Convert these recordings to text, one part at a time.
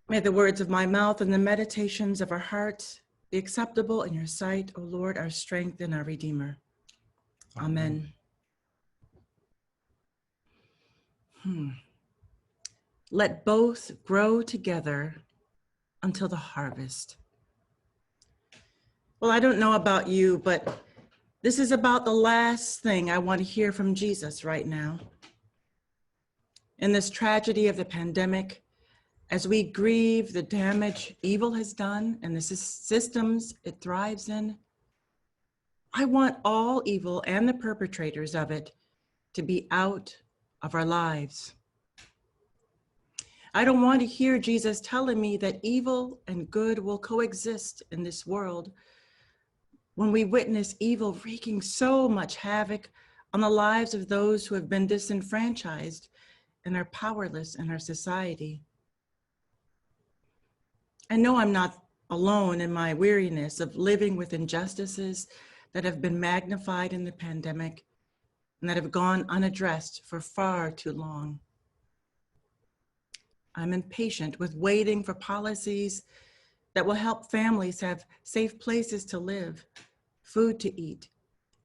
May the words of my mouth and the meditations of our hearts be acceptable in your sight, O Lord, our strength and our Redeemer. Amen. Let both grow together until the harvest. Well, I don't know about you, but this is about the last thing I want to hear from Jesus right now. In this tragedy of the pandemic, as we grieve the damage evil has done and the systems it thrives in, I want all evil and the perpetrators of it to be out of our lives. I don't want to hear Jesus telling me that evil and good will coexist in this world when we witness evil wreaking so much havoc on the lives of those who have been disenfranchised and are powerless in our society. I know I'm not alone in my weariness of living with injustices that have been magnified in the pandemic and that have gone unaddressed for far too long. I'm impatient with waiting for policies that will help families have safe places to live, food to eat,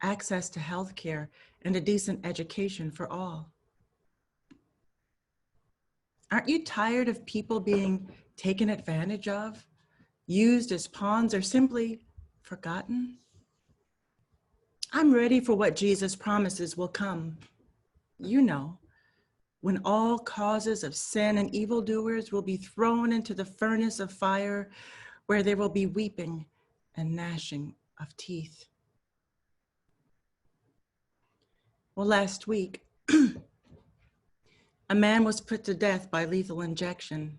access to health care, and a decent education for all. Aren't you tired of people being taken advantage of, used as pawns, or simply forgotten? I'm ready for what Jesus promises will come. You know, when all causes of sin and evildoers will be thrown into the furnace of fire, where there will be weeping and gnashing of teeth. Well, last week, a man was put to death by lethal injection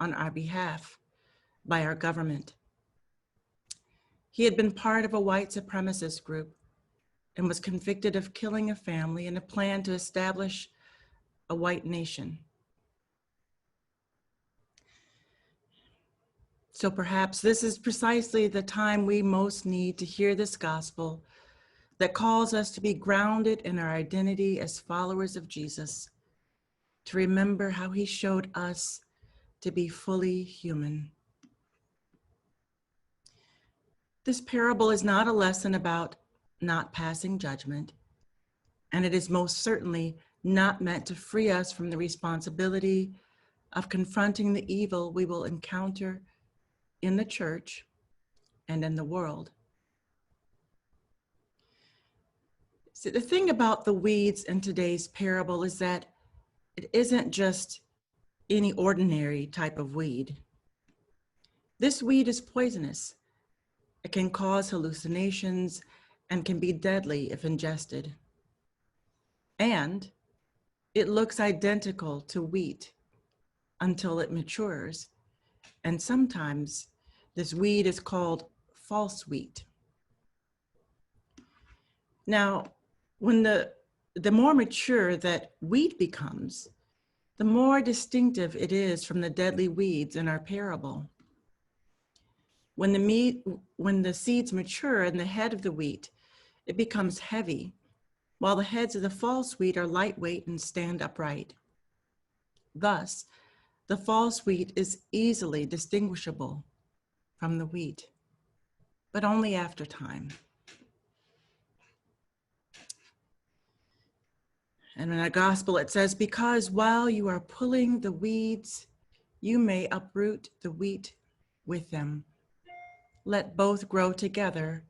on our behalf by our government. He had been part of a white supremacist group and was convicted of killing a family in a plan to establish a white nation. So perhaps this is precisely the time we most need to hear this gospel that calls us to be grounded in our identity as followers of Jesus, to remember how he showed us to be fully human. This parable is not a lesson about not passing judgment, and it is most certainly not meant to free us from the responsibility of confronting the evil we will encounter in the church and in the world. See, the thing about the weeds in today's parable is that it isn't just any ordinary type of weed. This weed is poisonous. It can cause hallucinations and can be deadly if ingested. And it looks identical to wheat until it matures. And sometimes this weed is called false wheat. Now, when the more mature that wheat becomes, the more distinctive it is from the deadly weeds in our parable. When the seeds mature in the head of the wheat, it becomes heavy, while the heads of the false wheat are lightweight and stand upright. Thus, the false wheat is easily distinguishable from the wheat, but only after time. And in our gospel, it says, because while you are pulling the weeds, you may uproot the wheat with them. Let both grow together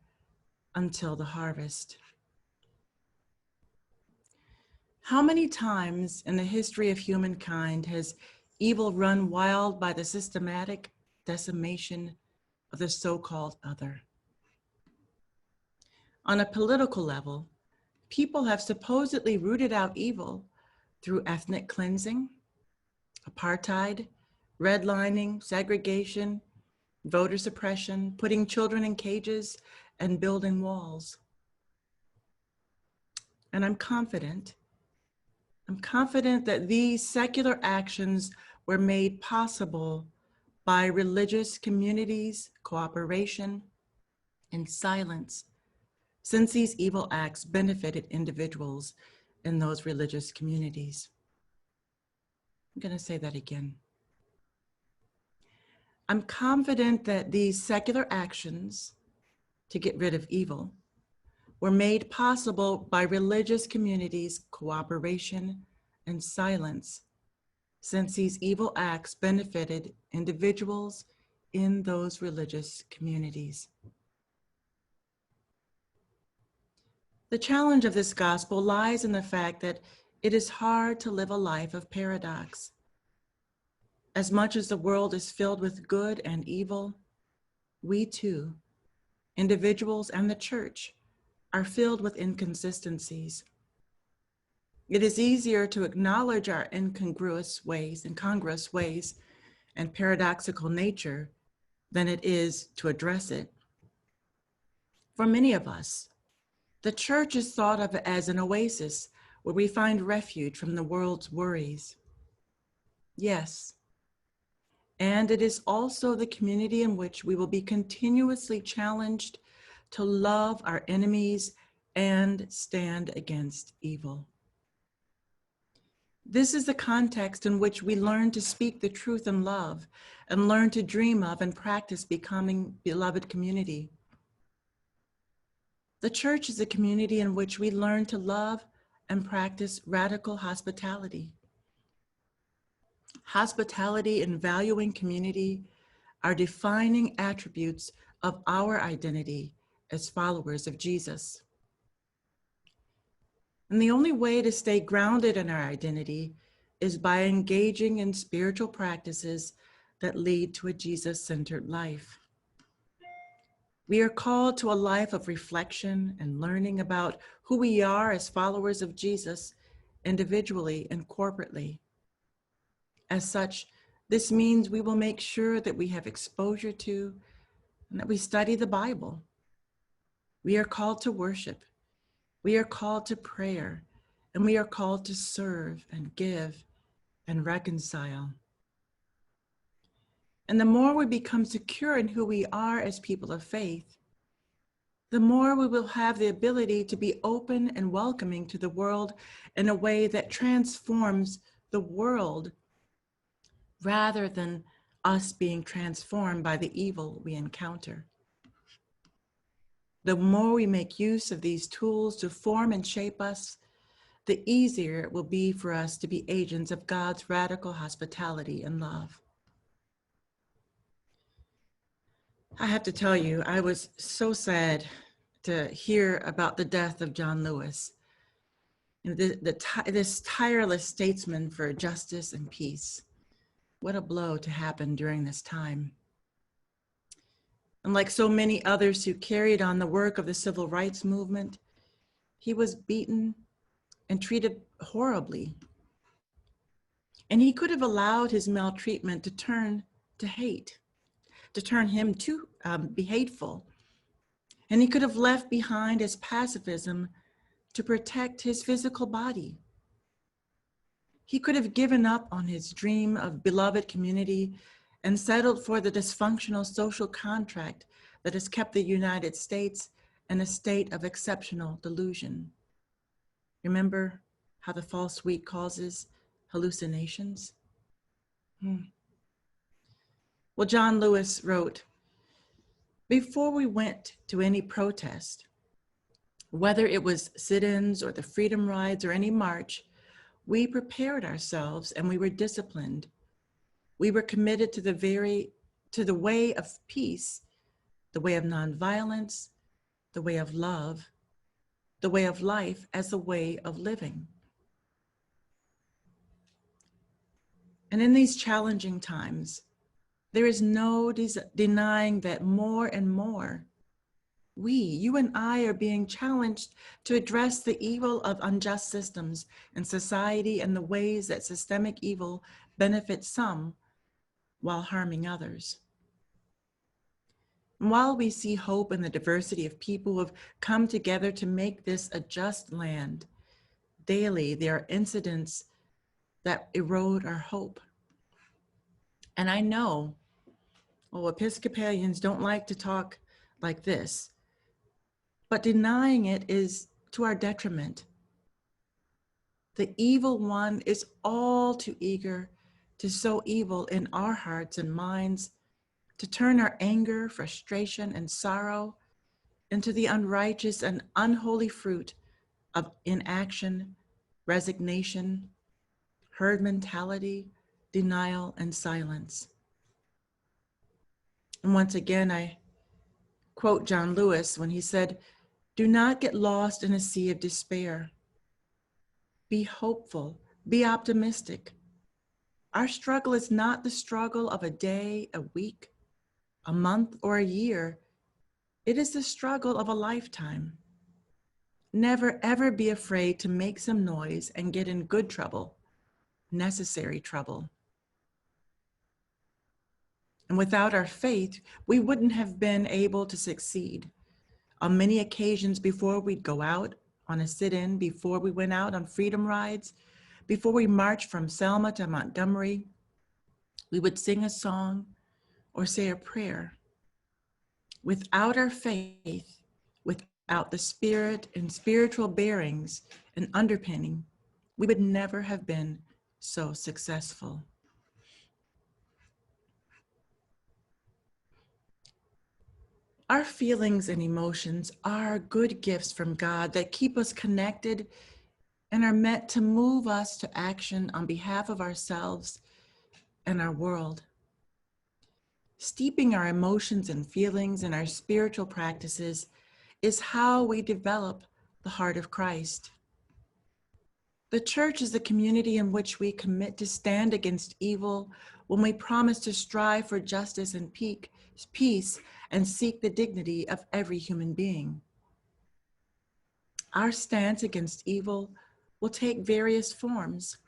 until the harvest. How many times in the history of humankind has evil run wild by the systematic decimation of the so-called other? On a political level, people have supposedly rooted out evil through ethnic cleansing, apartheid, redlining, segregation, voter suppression, putting children in cages, and building walls. And I'm confident that these secular actions were made possible by religious communities, cooperation, and silence, since these evil acts benefited individuals in those religious communities. I'm going to say that again. I'm confident that these secular actions to get rid of evil were made possible by religious communities' cooperation and silence, since these evil acts benefited individuals in those religious communities. The challenge of this gospel lies in the fact that it is hard to live a life of paradox. As much as the world is filled with good and evil, we too, individuals and the church, are filled with inconsistencies. It is easier to acknowledge our incongruous ways, and paradoxical nature than it is to address it. For many of us, the church is thought of as an oasis where we find refuge from the world's worries. Yes, and it is also the community in which we will be continuously challenged to love our enemies and stand against evil. This is the context in which we learn to speak the truth in love and learn to dream of and practice becoming beloved community. The church is a community in which we learn to love and practice radical hospitality. Hospitality and valuing community are defining attributes of our identity as followers of Jesus. And the only way to stay grounded in our identity is by engaging in spiritual practices that lead to a Jesus-centered life. We are called to a life of reflection and learning about who we are as followers of Jesus, individually and corporately. As such, this means we will make sure that we have exposure to and that we study the Bible. We are called to worship. We are called to prayer, and we are called to serve and give and reconcile. And the more we become secure in who we are as people of faith, the more we will have the ability to be open and welcoming to the world in a way that transforms the world rather than us being transformed by the evil we encounter. The more we make use of these tools to form and shape us, the easier it will be for us to be agents of God's radical hospitality and love. I have to tell you, I was so sad to hear about the death of John Lewis, this tireless statesman for justice and peace. What a blow to happen during this time. And like so many others who carried on the work of the civil rights movement, he was beaten and treated horribly. And he could have allowed his maltreatment to turn to hate, to turn him to be hateful. And he could have left behind his pacifism to protect his physical body. He could have given up on his dream of beloved community and settled for the dysfunctional social contract that has kept the United States in a state of exceptional delusion. Remember how the false wheat causes hallucinations? Well, John Lewis wrote, "Before we went to any protest, whether it was sit-ins or the freedom rides or any march, we prepared ourselves and we were disciplined. We were committed to the way of peace, the way of nonviolence, the way of love, the way of life as the way of living." And in these challenging times, there is no denying that more and more, you and I, are being challenged to address the evil of unjust systems in society and the ways that systemic evil benefits some while harming others. And while we see hope in the diversity of people who have come together to make this a just land, daily there are incidents that erode our hope. And I know, Episcopalians don't like to talk like this, but denying it is to our detriment. The evil one is all too eager to sow evil in our hearts and minds to turn our anger, frustration, and sorrow into the unrighteous and unholy fruit of inaction, resignation, herd mentality, denial, and silence. And once again, I quote John Lewis when he said, "Do not get lost in a sea of despair. Be hopeful, be optimistic. Our struggle is not the struggle of a day, a week, a month, or a year. It is the struggle of a lifetime. Never, ever be afraid to make some noise and get in good trouble, necessary trouble." And without our faith, we wouldn't have been able to succeed. On many occasions before we'd go out on a sit-in, before we went out on freedom rides, before we marched from Selma to Montgomery, we would sing a song or say a prayer. Without our faith, without the spirit and spiritual bearings and underpinning, we would never have been so successful. Our feelings and emotions are good gifts from God that keep us connected and are meant to move us to action on behalf of ourselves and our world. Steeping our emotions and feelings in our spiritual practices is how we develop the heart of Christ. The church is the community in which we commit to stand against evil when we promise to strive for justice and peace and seek the dignity of every human being. Our stance against evil will take various forms.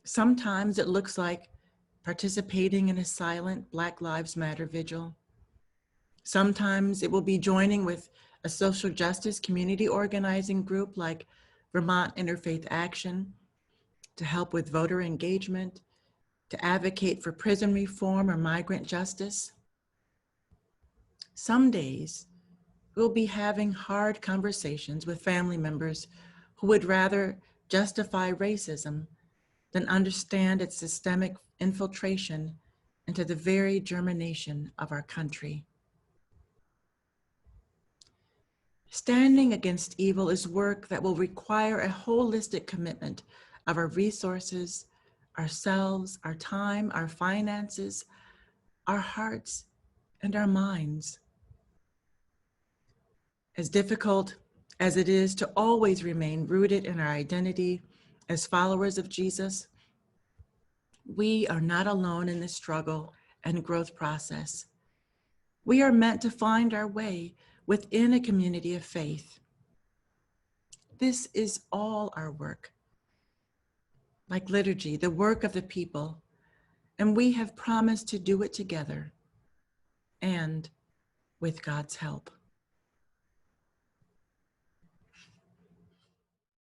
Sometimes it looks like participating in a silent Black Lives Matter vigil. Sometimes it will be joining with a social justice community organizing group like Vermont Interfaith Action to help with voter engagement, to advocate for prison reform or migrant justice. Some days we'll be having hard conversations with family members who would rather justify racism than understand its systemic infiltration into the very germination of our country. Standing against evil is work that will require a holistic commitment of our resources, ourselves, our time, our finances, our hearts, and our minds. As difficult as it is to always remain rooted in our identity as followers of Jesus, we are not alone in this struggle and growth process. We are meant to find our way within a community of faith. This is all our work. Like liturgy, the work of the people, and we have promised to do it together and with God's help.